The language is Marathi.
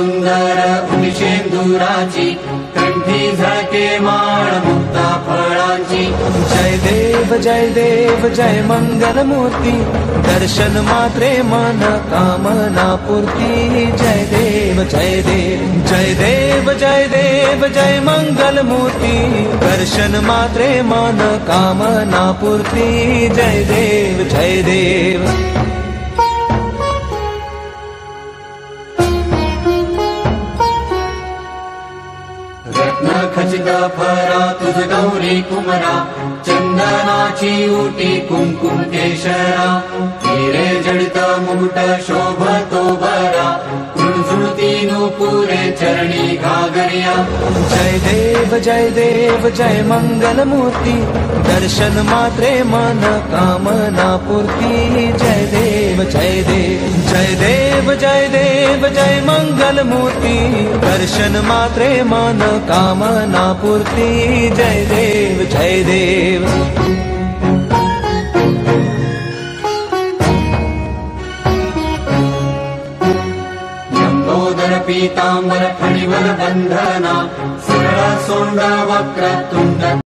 सुंदर उनिशेंदुराची कंठी झळके माळ मुक्ता फळांची। जय देव जय देव जय मंगल मूर्ती दर्शन मात्रे मन कामना पूर्ती। जय देव जय देव जय देव जय देव जय मंगल मूर्ती दर्शन मात्रे मन कामना पूर्ती। जय देव जय देव। रत्न खचित फरा तुझ गौरी कुमरा चंदनाची उटी कुंकुम केशरा। हिरे जडित मुकुट शोभतो बरा झुळझुळती नूपुरे चरणी घागरिया। जय देव जय देव जय मंगल मूर्ती दर्शन मात्रे मन कामना पूर्ती। जय देव जय देव जय देव जय देव जय मंगल मूर्ती दर्शन मात्रे मन कामना पूर्ती। जय देव जय देव। लंबोदर पीतांबर फणीवर बंधना सरळ सोंड वक्र तुंड